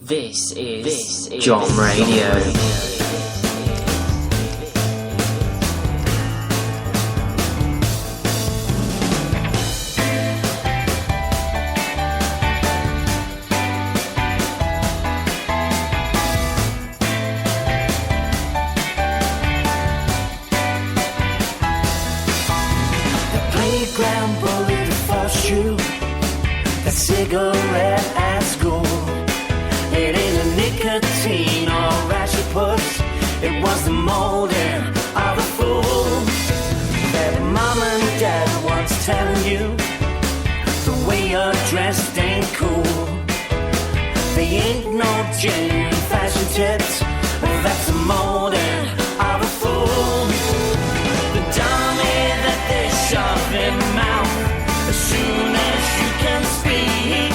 This is JOM Radio. Cigarette at school. It ain't a nicotine or rash you push. It was the molding of a fool. That mom and dad once telling you the way you're dressed ain't cool. They ain't no genuine fashion tips. That's the molding of a fool. The dummy that they shove in mouth as soon as you can speak.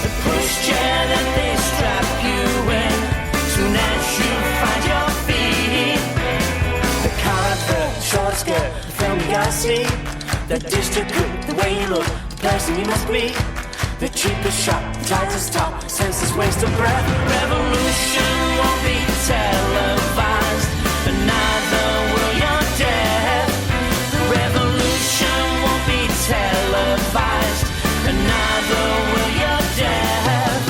The pushchair that they strap you in soon as you find your feet. The car, the short skirt, the film you gotta see. The dish to cook, the way you look, the person you must be. The cheapest shop, the tightest top, senseless waste of breath. Revolution won't be televised, but neither will your death. The revolution won't be televised, and neither will your death.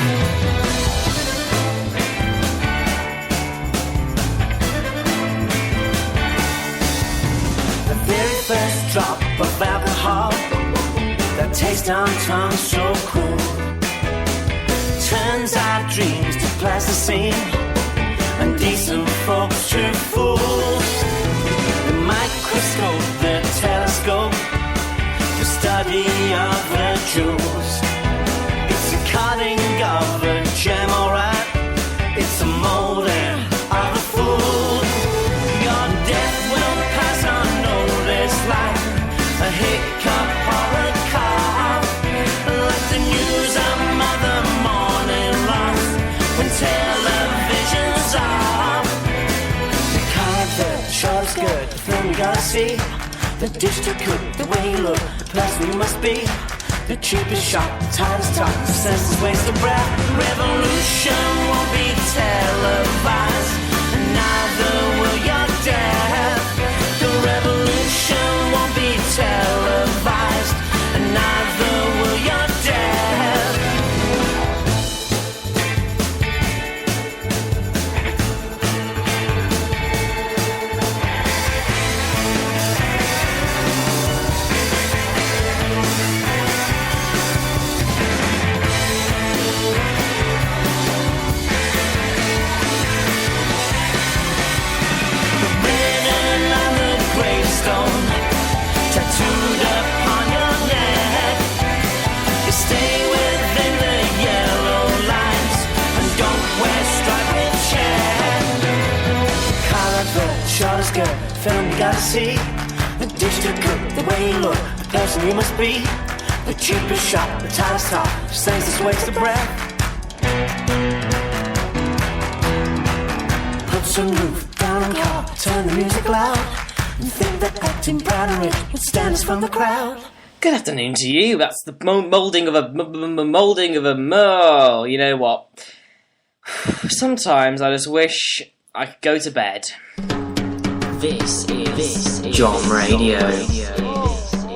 The very first drop of alcohol, that taste on tongue so cool, turns our dreams to plasticine and decent folks to fools. The microscope, the telescope, the study of the jewels. It's a cutting of a gem, alright. It's a molding of a fool. Your death will pass unnoticed like a hiccup or a cough, like the news of Mother Morning lost when television's off. The car, the short skirt, the film you gotta see. The dish to cook, the way you look, the person you must be. The cheapest shop, the tightest top, the senseless waste of breath. Revolution won't be televised, and neither will your death. The revolution won't be televised, and neither will your death. Tattooed upon your neck, you stay within the yellow lines and don't wear striped with check. The collar, the short skirt, film you gotta see. The dish to cook, the way you look, the person you must be. The cheapest shop, the tightest top, senseless waste of breath. Put some roof down car, turn the music loud. And think that acting proud and rich would stand us from the crowd. Good afternoon to you. That's the moulding of a you know what? Sometimes I just wish I could go to bed. This is JOM Radio.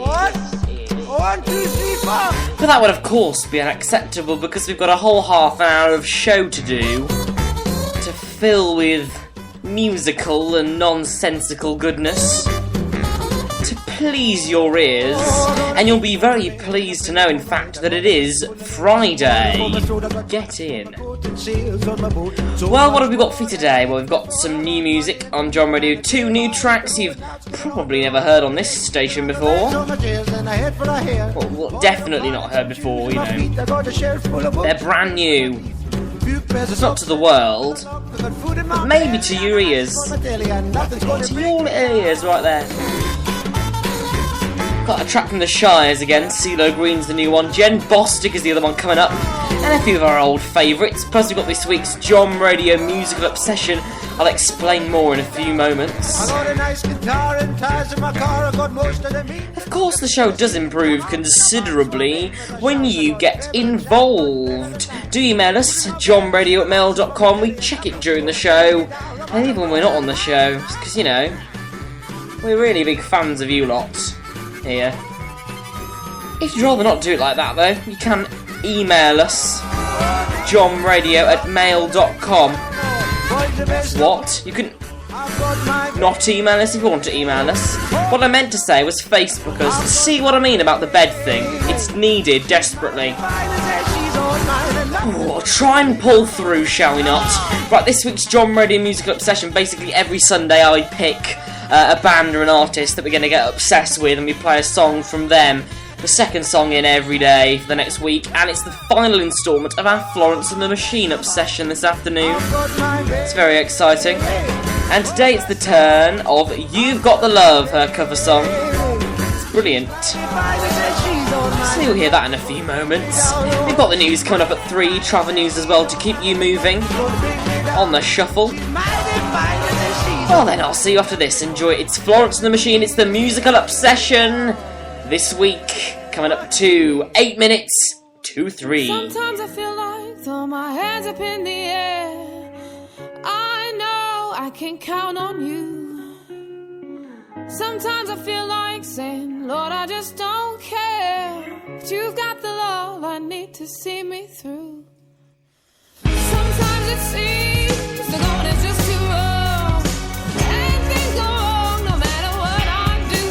What? 1, 2, 3, 4. But that would of course be unacceptable because we've got a whole half hour of show to do to fill with musical and nonsensical goodness to please your ears, and you'll be very pleased to know, in fact, that it is Friday. Get in. Well, what have we got for you today? Well, we've got some new music on JOM Radio, 2 new tracks you've probably never heard on this station before. Well, definitely not heard before, you know. They're brand new. Not to the world, but maybe to your ears. To your ears right there. Got a track from the Shires again, CeeLo Green's the new one, Jen Bostic is the other one coming up, and a few of our old favourites. Plus we've got this week's JOM Radio Musical Obsession. I'll explain more in a few moments. Of course the show does improve considerably when you get involved. Do email us, jomradio@mail.com, we check it during the show, and even when we're not on the show, because, you know, we're really big fans of you lot here. If you'd rather not do it like that though, you can email us, jomradio@mail.com. What? You can not email us if you want to email us. What I meant to say was Facebook us. See what I mean about the bed thing? It's needed desperately. Ooh, try and pull through, shall we not? Right, this week's JOM Radio Musical Obsession. Basically every Sunday I pick a band or an artist that we're going to get obsessed with, and we play a song from them. The second song in every day for the next week, and it's the final instalment of our Florence and the Machine obsession this afternoon. It's very exciting. And today it's the turn of You've Got the Love, her cover song. It's brilliant. So you'll hear that in a few moments. We've got the news coming up at 3, travel news as well to keep you moving on the shuffle. Well then, I'll see you after this. Enjoy it. It's Florence and the Machine, it's the musical obsession. This week, coming up to 8 minutes to 3. Sometimes I feel like throw my hands up in the air. I know I can count on you. Sometimes I feel like saying, Lord, I just don't care. But you've got the love I need to see me through. Sometimes it seems the going is just too wrong, and things go wrong no matter what I do.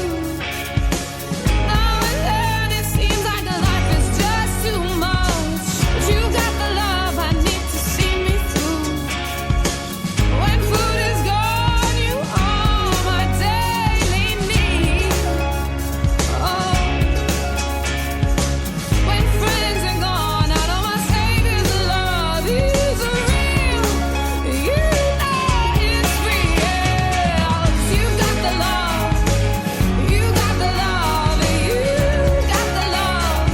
Now and then it seems like life is just too much, but you got the love I need to see me through. When food is gone, you are my daily need. Oh, when friends are gone, I know my Savior's love is real. You know it's real. You got the love. You got the love. You got the love.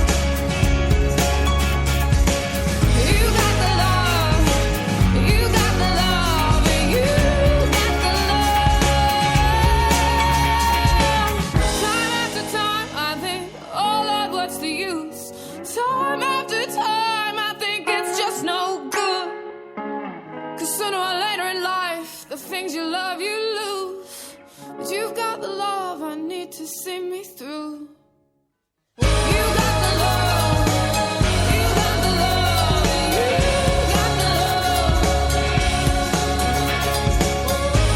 You got the love. You got the love. You got the love. Time after time, I think, oh Lord, what's the use? Time after time, I think it's just no good. 'Cause sooner or later in life, the things you love, you lose. But you've got the love I need to see me through. You got the love. You got the love. You got the love.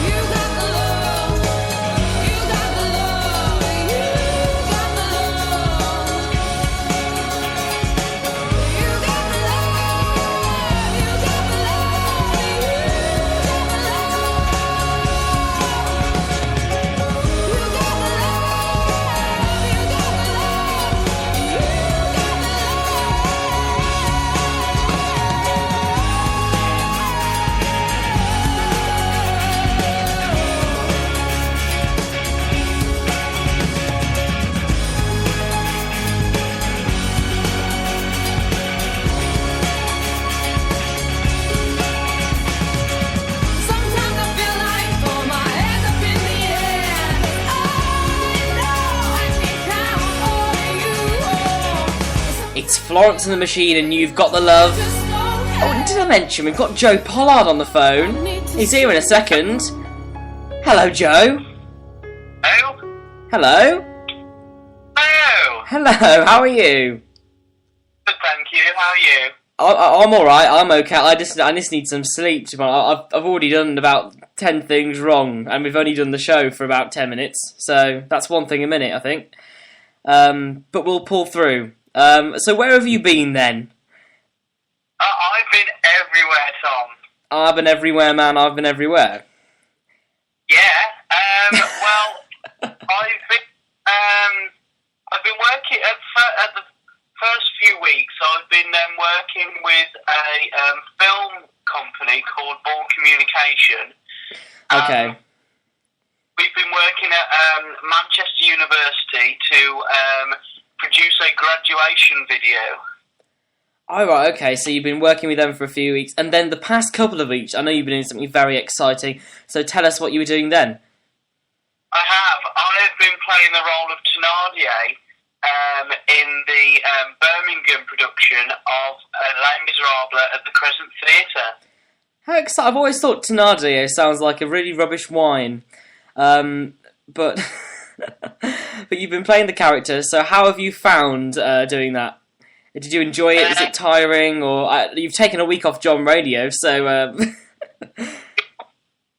You got the love. You got the love. You got the love. You got the love. You got the Sometimes I feel like throw my hands up in the air. I know I can count on you. It's Florence and the Machine and You've Got the Love. Just don't Oh, and did I mention we've got Joe Pollard on the phone? He's here in a second. Hello, Joe. Hello? Hello. Hello! Hello, how are you? Good, thank you. How are you? I'm alright, I'm okay. I just need some sleep. I've already done about 10 things wrong, and we've only done the show for about 10 minutes, so that's one thing a minute, I think. But we'll pull through. So where have you been then? I've been everywhere, Tom. I've been everywhere, man. I've been everywhere. Yeah, well, I've been working at the first few weeks. I've been working with a film company called Born Communication. Okay. we've been working at Manchester University to produce a graduation video. Oh, right, okay, so you've been working with them for a few weeks, and then the past couple of weeks, I know you've been doing something very exciting, so tell us what you were doing then. I have. I've been playing the role of Thénardier in the Birmingham production of Les Miserables at the Crescent Theatre. How exciting! I've always thought Thénardier sounds like a really rubbish wine, but but you've been playing the character, so how have you found doing that? Did you enjoy it? Is it tiring? Or you've taken a week off JOM Radio, so... It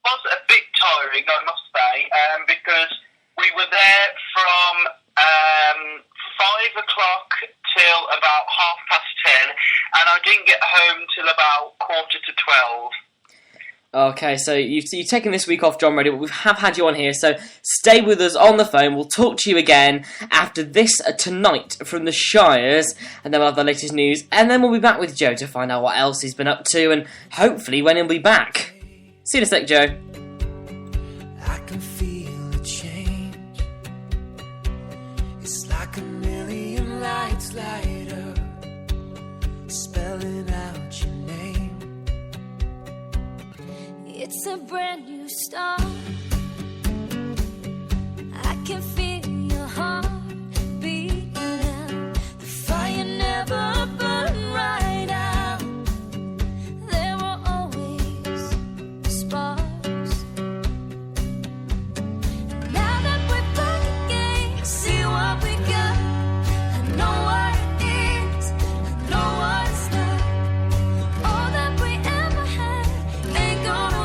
was a bit tiring, I must say, because we were there from 5 o'clock till about 10:30, and I didn't get home till about 11:45. Okay, so you've taken this week off JOM Radio, but we have had you on here, so stay with us on the phone. We'll talk to you again after this tonight from the Shires, and then we'll have the latest news, and then we'll be back with Joe to find out what else he's been up to, and hopefully when he'll be back. See you in a sec, Joe. I can feel a change. It's like a million lights light up, spelling out your name. It's a brand new start. I can feel your heart beating out. The fire never burned right out. There were always sparks. Now that we're back again, I see what we got. I know what it is, I know what it's like. All that we ever had ain't gonna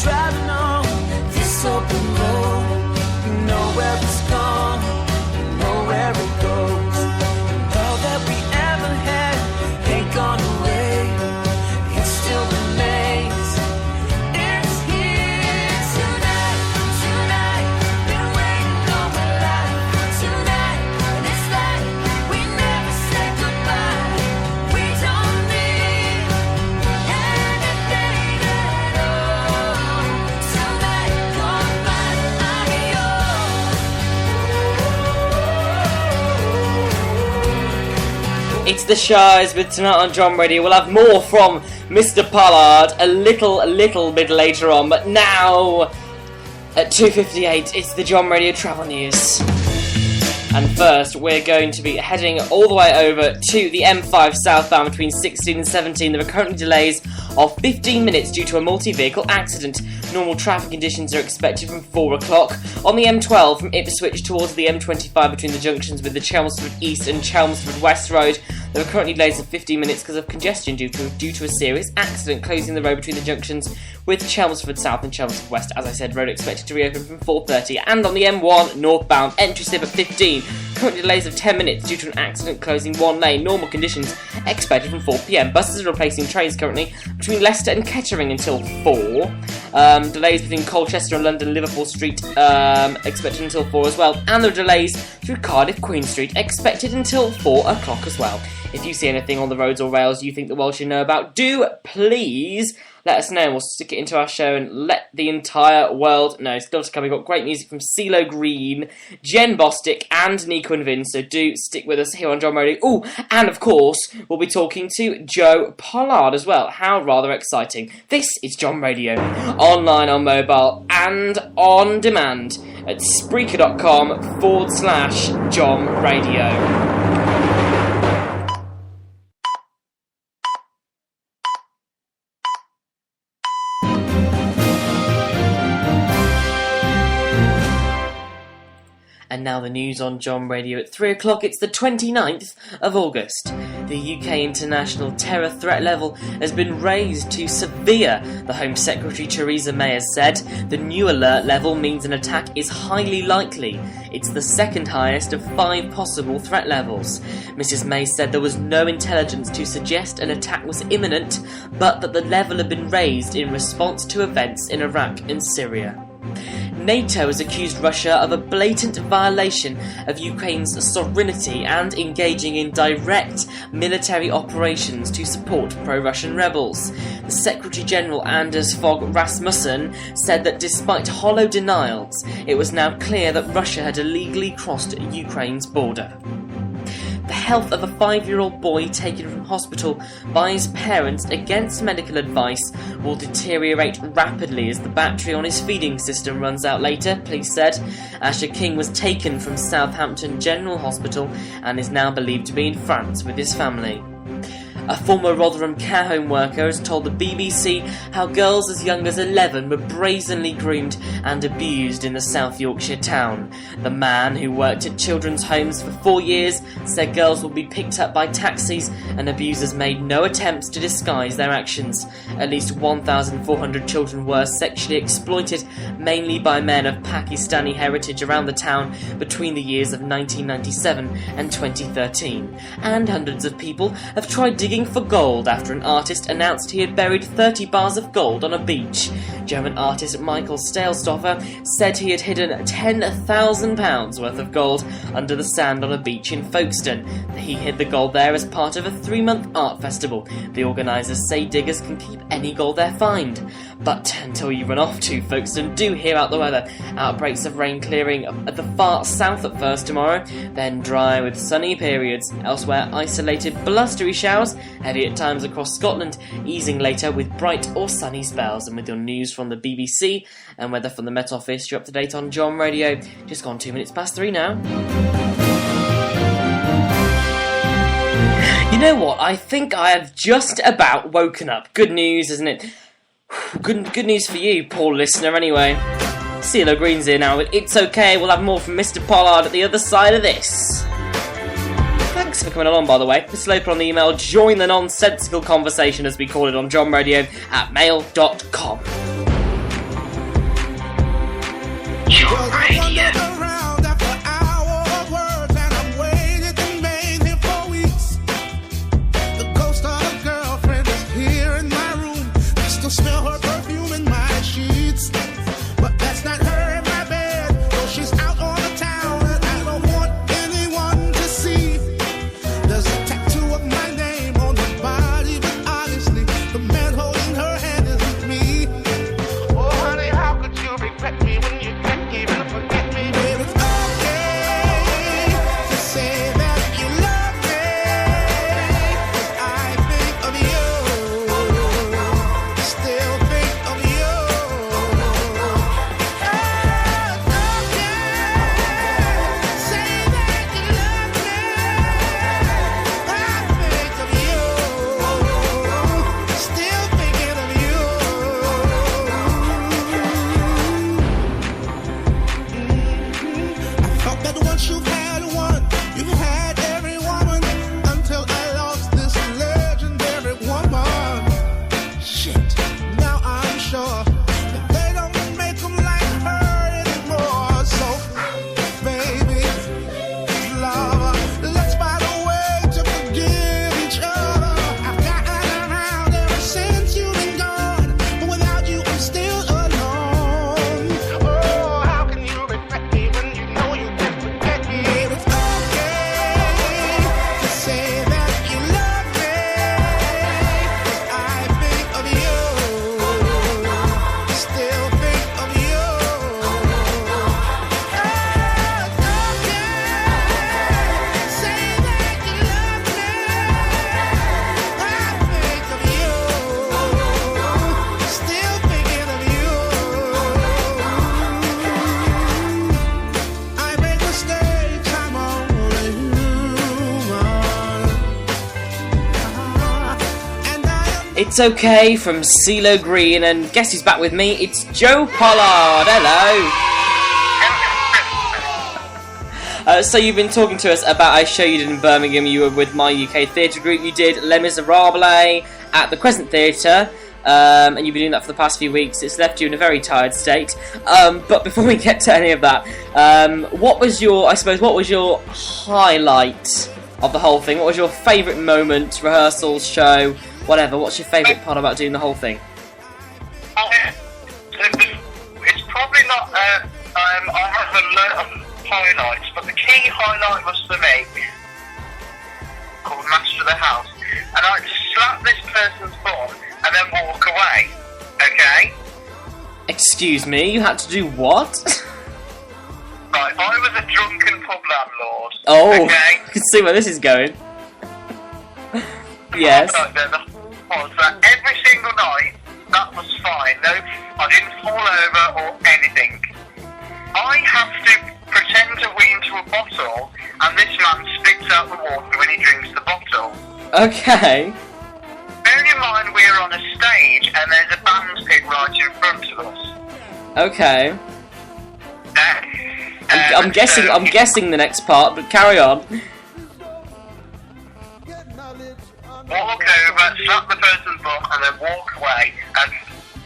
driving on this open road. You know where it's gone, you know where it goes. And all that we ever had ain't gone away. It still remains. It's here tonight, tonight. Been waiting all my life tonight. And it's like we never said goodbye. We don't need anything at all. Tonight, you're mine, I'm yours. It's the Shires with Tonight on JOM Radio. We'll have more from Mr. Pollard a little bit later on, but now at 2:58 it's the JOM Radio Travel News. And first, we're going to be heading all the way over to the M5 southbound between 16 and 17. There are currently delays of 15 minutes due to a multi-vehicle accident. Normal traffic conditions are expected from 4 o'clock. On the M12 from Ipswich towards the M25 between the junctions with the Chelmsford East and Chelmsford West Road, there are currently delays of 15 minutes because of congestion due to a serious accident closing the road between the junctions with Chelmsford South and Chelmsford West. As I said, road expected to reopen from 4:30. And on the M1 northbound, entry slip at 15. Current delays of 10 minutes due to an accident closing one lane. Normal conditions expected from 4 p.m. Buses are replacing trains currently between Leicester and Kettering until 4. Delays between Colchester and London Liverpool Street expected until 4 as well. And there are delays through Cardiff Queen Street expected until 4 o'clock as well. If you see anything on the roads or rails you think the world should know about, do please let us know. We'll stick it into our show and let the entire world know. Still to come, we've got great music from CeeLo Green, Jen Bostic and Nico and Vin, so do stick with us here on JOM Radio. Ooh, and of course, we'll be talking to Joe Pollard as well. How rather exciting. This is JOM Radio, online, on mobile and on demand at Spreaker.com/JOM Radio. And now the news on JOM Radio at 3 o'clock. It's the 29th of August. The UK international terror threat level has been raised to severe, the Home Secretary Theresa May has said. The new alert level means an attack is highly likely. It's the second highest of 5 possible threat levels. Mrs May said there was no intelligence to suggest an attack was imminent, but that the level had been raised in response to events in Iraq and Syria. NATO has accused Russia of a blatant violation of Ukraine's sovereignty and engaging in direct military operations to support pro-Russian rebels. The Secretary-General Anders Fogh Rasmussen said that despite hollow denials, it was now clear that Russia had illegally crossed Ukraine's border. The health of a 5-year-old boy taken from hospital by his parents against medical advice will deteriorate rapidly as the battery on his feeding system runs out later, police said. Asher King was taken from Southampton General Hospital and is now believed to be in France with his family. A former Rotherham care home worker has told the BBC how girls as young as 11 were brazenly groomed and abused in the South Yorkshire town. The man, who worked at children's homes for 4 years, said girls would be picked up by taxis and abusers made no attempts to disguise their actions. At least 1,400 children were sexually exploited, mainly by men of Pakistani heritage around the town between the years of 1997 and 2013. And hundreds of people have tried digging for gold after an artist announced he had buried 30 bars of gold on a beach. German artist Michael Stalstoffer said he had hidden £10,000 worth of gold under the sand on a beach in Folkestone. He hid the gold there as part of a 3-month art festival. The organisers say diggers can keep any gold they find. But until you run off to Folkestone, do hear out the weather. Outbreaks of rain clearing at the far south at first tomorrow, then dry with sunny periods. Elsewhere, isolated blustery showers, heavy at times across Scotland, easing later with bright or sunny spells. And with your news from the BBC and weather from the Met Office, you're up to date on JOM Radio. Just gone 2 minutes past 3 now. You know what? I think I have just about woken up. Good news, isn't it? Good news for you, poor listener, anyway. CeeLo Green's here now, but it's okay. We'll have more from Mr. Pollard at the other side of this. Thanks for coming along, by the way. Mr. Loper on the email, join the nonsensical conversation, as we call it on JOM Radio, at mail.com. JOM Radio. Smell her perfume in my sheets, but that's not her in my bed. So she's out on the town, and I don't want anyone to see. There's a tattoo of my name on her body, but honestly, the man holding her hand isn't me. Oh, honey, how could you regret me when you can't even forget me? Baby, it's okay to say that you love me, 'cause I think of you. It's okay from CeeLo Green, and guess who's back with me? It's Joe Pollard. Hello. So you've been talking to us about a show you did in Birmingham. You were with My UK Theatre Group. You did Les Miserables at the Crescent Theatre. And you've been doing that for the past few weeks. It's left you in a very tired state. But before we get to any of that, what was your highlight of the whole thing? What was your favourite moment, rehearsals, show, whatever? What's your favourite part about doing the whole thing? It's probably not. I have a lot of highlights, but the key highlight was for me called Master of the House, and I had to slap this person's bum and then walk away. Okay. Excuse me, you had to do what? Right, I was a drunken pub landlord. Oh, okay? I can see where this is going. Yes. Was that every single night, that was fine. No, I didn't fall over or anything. I have to pretend to wee into a bottle, and this man spits out the water when he drinks the bottle. Okay. Bearing in mind we're on a stage, and there's a band pit right in front of us. Okay. I'm guessing the next part, but carry on. Walk over, slap the person's bum, and then walk away, and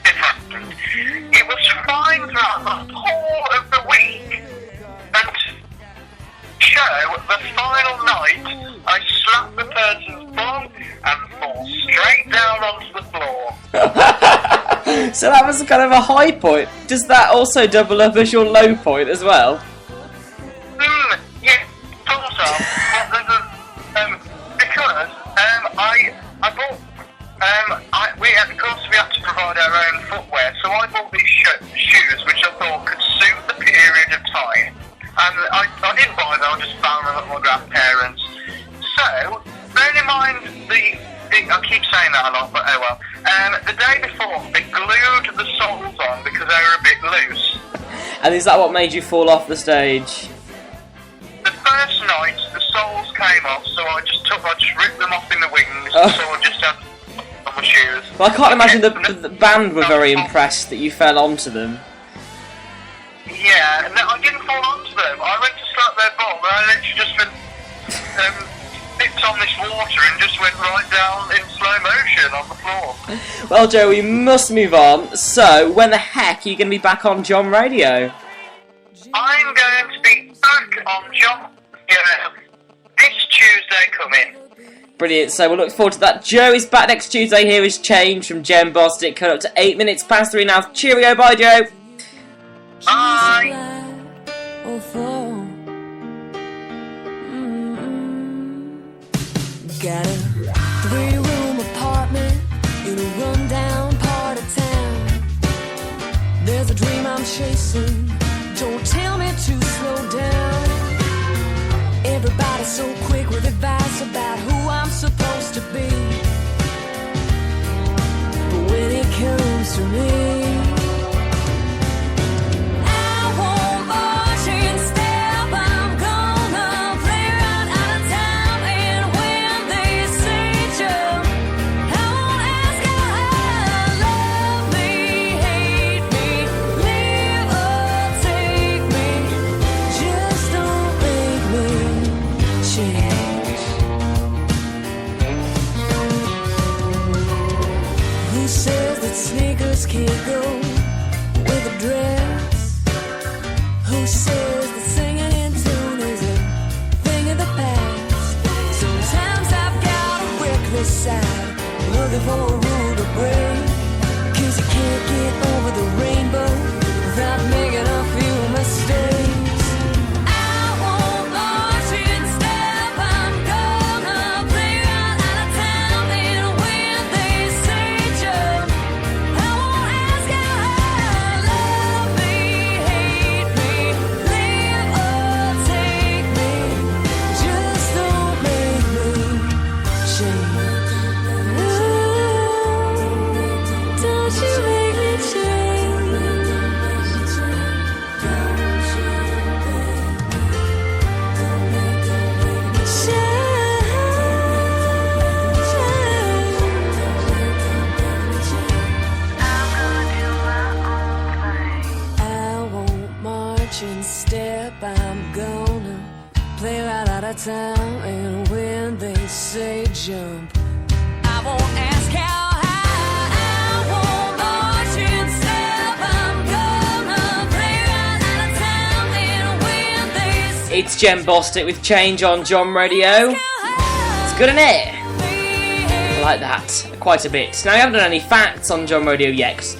it happened. It was fine throughout the whole of the week, and show the final night, I slapped the person's bum and fall straight down onto the floor. So that was kind of a high point. Does that also double up as your low point as well? Yeah, sort of. But there's a, because I bought, we had to provide our own footwear, so I bought these shoes which I thought could suit the period of time. And I didn't buy them, I just found them at my grandparents. So, bearing in mind I keep saying that a lot, but oh well. The day before, they glued the soles on because they were a bit loose. And is that what made you fall off the stage? The first night, the soles came off, so I just ripped them off in the wings, so I just had on my shoes. Well, I can't imagine the band were very impressed that you fell onto them. Yeah, no, I didn't fall onto them. I went to slap their bum, and I literally just went, dipped on this water and just went right down in slow motion on the floor. Well, Joe, we must move on. So, when the heck are you going to be back on JOM Radio? I'm going to be back on JOM this Tuesday coming. Brilliant, so we'll look forward to that. Joe is back next Tuesday. Here is Change from Jem Bostic, coming up to 8 minutes past 3 now. Cheerio, bye, Joe. Bye. Got a 3-room apartment in a rundown part of town. There's a dream I'm chasing. Don't tell me to slow down. Everybody's so quick with advice about who I'm supposed to be. But when it comes to me, sneakers kick play right out of town, and when they say jump, I won't ask how high, I won't march in step. I'm gonna play right out of town, and when they say It's Jem Bostic with Change on JOM Radio. It's good, isn't it? I like that quite a bit. Now, we haven't done any facts on JOM Radio yet, 'cause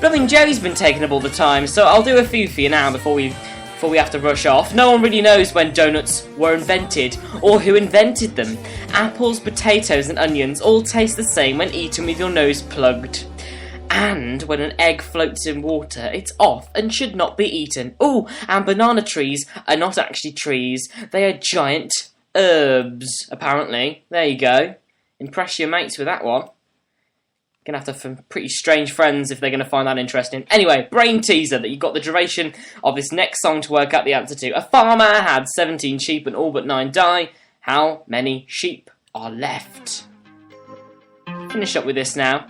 Blubbing Joe's been taking up all the time, so I'll do a few for you now before we have to rush off. No one really knows when donuts were invented, or who invented them. Apples, potatoes and onions all taste the same when eaten with your nose plugged. And when an egg floats in water, it's off and should not be eaten. Ooh, and banana trees are not actually trees. They are giant herbs, apparently. There you go. Impress your mates with that one. Gonna have to have some pretty strange friends if they're gonna find that interesting. Anyway, brain teaser that you've got the duration of this next song to work out the answer to. A farmer had 17 sheep and all but 9 die. How many sheep are left? Finish up with this now.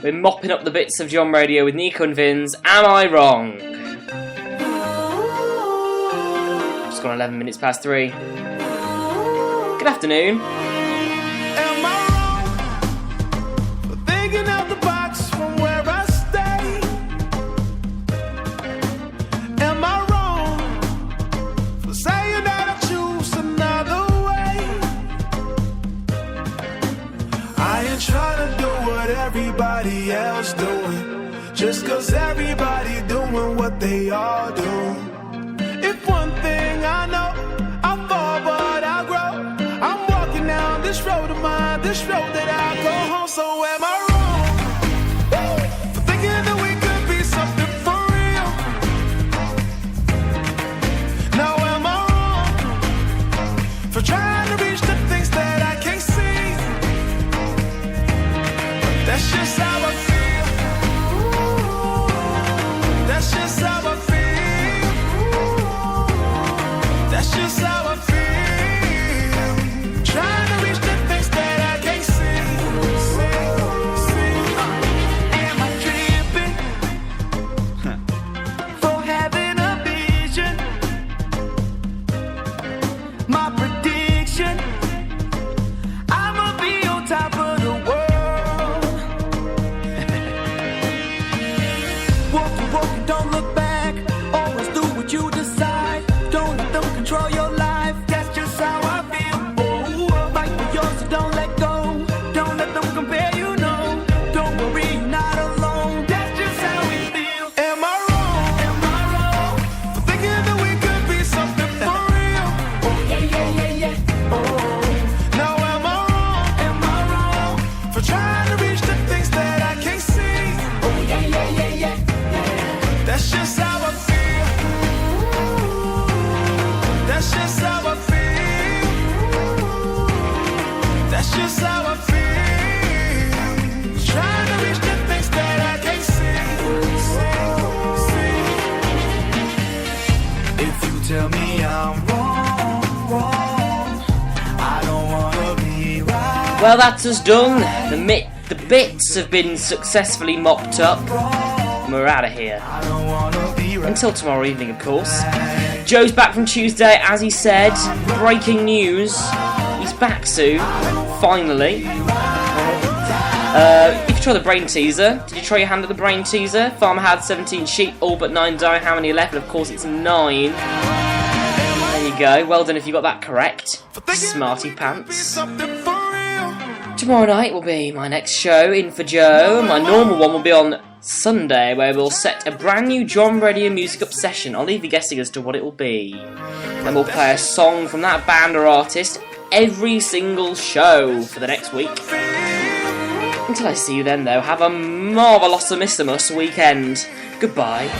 We're mopping up the bits of JOM Radio with Nico and Vin's Am I Wrong? Just gone 11 minutes past 3. Good afternoon. Am I wrong for thinking out the box from where I stay? Am I wrong for saying that I choose another way? I ain't trying to do what everybody else doing, just 'cause everybody doing what they all do. If one thing I know, I fall but I grow. I'm walking down this road of mine, this road that I go home. So am I wrong for thinking that we could be something for real? Now am I wrong for trying to reach the things that I can't see? That's just how I feel. That's just how I feel. That's just how I feel. Trying to reach the things that I can't see. Am I tripping for having a vision? My prediction, I'ma be on top of the world. Walk, don't look back. Always do what you decide. Don't let them control your life. That's just how I feel. Oh, fight for yours, so don't let go. Don't let them compare you, no. Don't worry, you're not alone. That's just how we feel. Am I wrong? Am I wrong for thinking that we could be something for real? Oh, yeah. Oh, now am I wrong? Am I wrong for trying to reach the things that I can't see? Oh, yeah. That's just how I feel. That's just how I feel. That's just how I feel. Trying to reach the things that I can't see. If you tell me I'm wrong, I don't wanna be right. Well, that's us done. The bits have been successfully mopped up. And we're out of here. I don't wanna be right. Until tomorrow evening, of course. Joe's back from Tuesday, as he said. Breaking news. He's back soon. Finally. If you try the brain teaser, did you try your hand at the brain teaser? Farmer had 17 sheep, all but 9 die. How many left? And of course, it's 9. There you go. Well done if you got that correct. Smarty pants. Something for real. Tomorrow night will be my next show in for Joe. My normal one will be on Sunday, where we'll set a brand new JOM Radio music obsession. I'll leave you guessing as to what it will be. Then we'll play a song from that band or artist every single show for the next week. Until I see you then, though, have a marvellousimissimus weekend. Goodbye.